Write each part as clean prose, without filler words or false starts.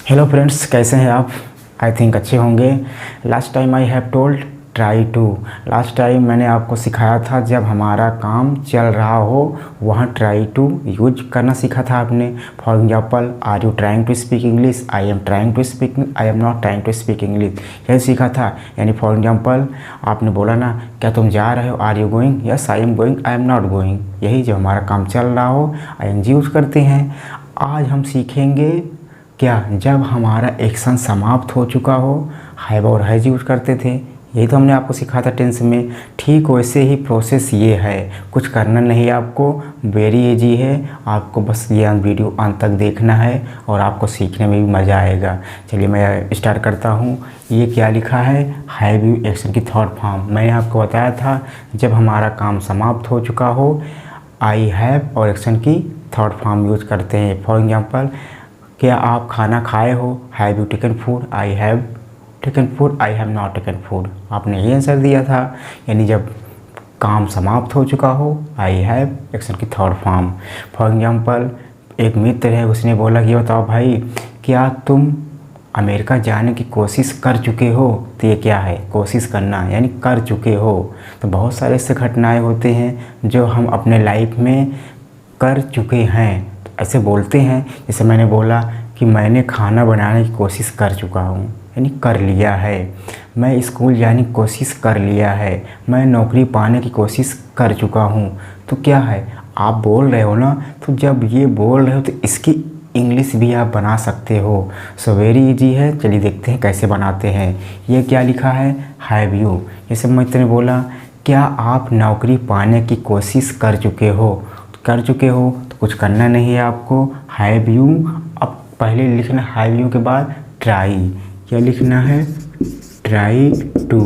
Hello friends, कैसे हैं आप? आई थिंक अच्छे होंगे। Last time I have told try to. Last time मैंने आपको सिखाया था जब हमारा काम चल रहा हो वहाँ ट्राई टू यूज करना सीखा था आपने। For example, are you trying to speak English, I am trying to speak, I am not trying to speak English, यही सीखा था। यानी फॉर एग्जांपल आपने बोला ना, क्या तुम जा रहे हो, are you going, yes I am going, I am not going. यही जब हमारा काम चल रहा हो आई एन जी यूज़ करते हैं। आज हम सीखेंगे क्या, जब हमारा एक्शन समाप्त हो चुका हो हैव और हैज यूज करते थे। यही तो हमने आपको सिखाया था टेंस में। ठीक वैसे ही प्रोसेस ये है, कुछ करना नहीं है आपको, वेरी इजी है। आपको बस ये वीडियो अंत तक देखना है और आपको सीखने में भी मज़ा आएगा। चलिए मैं स्टार्ट करता हूँ। ये क्या लिखा है, हैव यू एक्शन की थर्ड फॉर्म। मैंने आपको बताया था जब हमारा काम समाप्त हो चुका हो आई हैव और एक्शन की थर्ड फॉर्म यूज करते हैं। फॉर एग्जाम्पल, क्या आप खाना खाए हो, have you taken food, I have taken food, I have not taken food. आपने ये आंसर दिया था। यानी जब काम समाप्त हो चुका हो आई हैव एक्शन की थर्ड फॉर्म। फॉर एग्जांपल, एक मित्र है, उसने बोला कि बताओ भाई, क्या तुम अमेरिका जाने की कोशिश कर चुके हो। तो ये क्या है, कोशिश करना, यानी कर चुके हो। तो बहुत सारे ऐसे घटनाएँ होते हैं जो हम अपने लाइफ में कर चुके हैं, ऐसे बोलते हैं। जैसे मैंने बोला कि मैंने खाना बनाने की कोशिश कर चुका हूँ, यानी कर लिया है। मैं स्कूल जाने की कोशिश कर लिया है, मैं नौकरी पाने की कोशिश कर चुका हूँ। तो क्या है, आप बोल रहे हो ना, तो जब ये बोल रहे हो तो इसकी इंग्लिश भी आप बना सकते हो। सो वेरी इजी है। चलिए देखते हैं कैसे बनाते हैं। ये क्या लिखा है, हैव यू। जैसे मित्र ने बोला, क्या आप नौकरी पाने की कोशिश कर चुके हो। कर चुके हो तो कुछ करना नहीं है आपको, हैव यू। अब पहले लिखना हैव यू के बाद ट्राई, क्या लिखना है, ट्राई टू।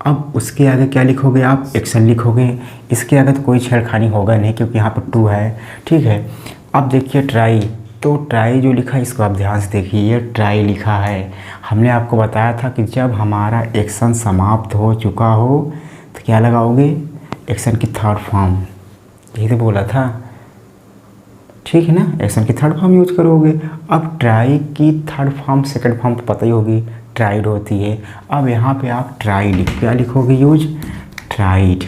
अब उसके आगे क्या लिखोगे आप, एक्शन लिखोगे। इसके आगे तो कोई छेड़खानी होगा नहीं क्योंकि यहाँ पर टू है, ठीक है। अब देखिए ट्राई, तो ट्राई जो लिखा है इसको आप ध्यान से देखिए, ये ट्राई लिखा है। हमने आपको बताया था कि जब हमारा एक्शन समाप्त हो चुका हो तो क्या लगाओगे, एक्शन की थर्ड फॉर्म। यही तो बोला था, ठीक है ना, एक्शन की थर्ड फॉर्म यूज करोगे। अब ट्राई की थर्ड फॉर्म, सेकंड फॉर्म तो पता ही होगी, ट्राइड होती है। अब यहाँ पे आप ट्राई क्या लिखोगे, यूज ट्राइड,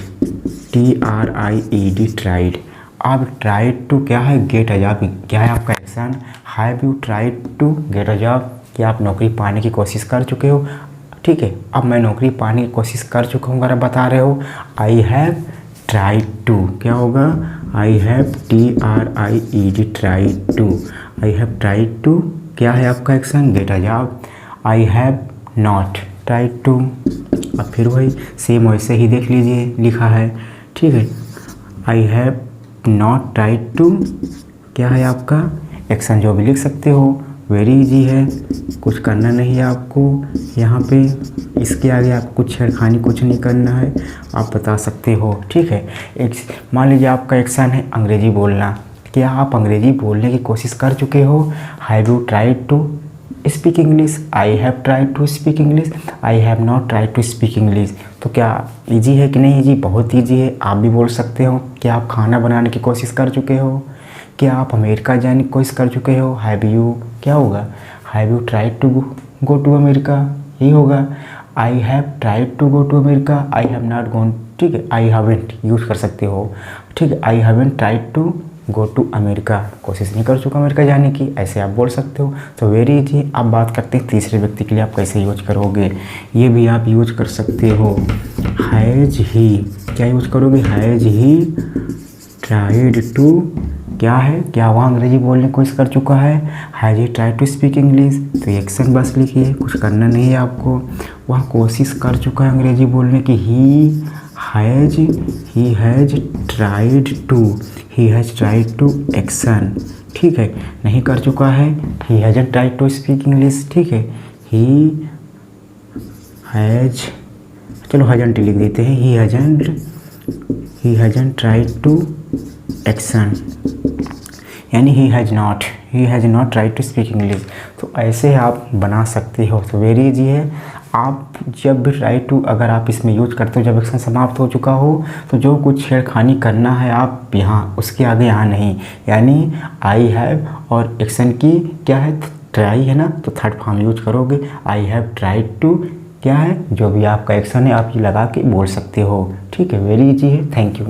TRIED, ट्राइड। अब ट्राइड टू क्या है, गेट अ जॉब, क्या है आपका action. Have you tried to get a job, क्या आप नौकरी पाने की कोशिश कर चुके हो, ठीक है। अब मैं नौकरी पाने की कोशिश कर चुका हूँ अगर आप बता रहे हो। आई हैव ट्राई टू, क्या होगा, I have TRIED, try to. I have try to, क्या है आपका action, get a job. I have not try to. अब फिर वही सेम वैसे ही देख लीजिए लिखा है, ठीक है। I have not try to, क्या है आपका एक्शन, जो भी लिख सकते हो। वेरी इजी है, कुछ करना नहीं है आपको यहाँ पे। इसके आगे आपको कुछ छेड़खानी कुछ नहीं करना है, आप बता सकते हो, ठीक है। एक मान लीजिए आपका एक्शन है अंग्रेजी बोलना, क्या आप अंग्रेजी बोलने की कोशिश कर चुके हो। Have you tried to speak English, I have tried to speak English, I have not tried to speak English. तो क्या ईजी है कि नहीं ईजी, बहुत ईजी है, आप भी बोल सकते हो। क्या आप खाना बनाने की कोशिश कर चुके हो, क्या आप अमेरिका जाने की कोशिश कर चुके हो, हैव यू, क्या होगा, have you tried to go to America, यही होगा। I have tried to go to America, I have not gone, ठीक है। आई हैवेंट यूज़ कर सकते हो, ठीक है। I haven't tried to go to America, कोशिश नहीं कर चुका अमेरिका जाने की, ऐसे आप बोल सकते हो। तो वेरी इजी। अब बात करते हैं तीसरे व्यक्ति के लिए आप कैसे यूज करोगे। ये भी आप यूज कर सकते हो, हैज ही, क्या यूज करोगे, हैज ही ट्राइड टू, क्या है, क्या वहाँ अंग्रेजी बोलने की कोशिश कर चुका है, has he try to speak English. तो एक्शन बस लिखिए, कुछ करना नहीं है आपको। वहाँ कोशिश कर चुका है अंग्रेजी बोलने की, he has tried to action, ठीक है। नहीं कर चुका है, he hasn't tried to speak English, ठीक है। ही हैज, चलो हैजंट लिख देते हैं, he hasn't tried to action, यानी he has not tried to speak English. तो ऐसे आप बना सकते हो। तो वेरी इजी है। आप जब भी ट्राई टू अगर आप इसमें यूज करते हो जब एक्शन समाप्त हो चुका हो, तो जो कुछ छेड़खानी करना है आप यहाँ, उसके आगे यहाँ नहीं। यानी आई हैव और एक्शन की क्या है, ट्राई है ना, तो थर्ड फॉर्म यूज करोगे, आई हैव ट्राइड टू, क्या है जो भी आपका एक्शन है आप ये लगा के बोल सकते हो। ठीक है, वेरी इजी है। Thank you.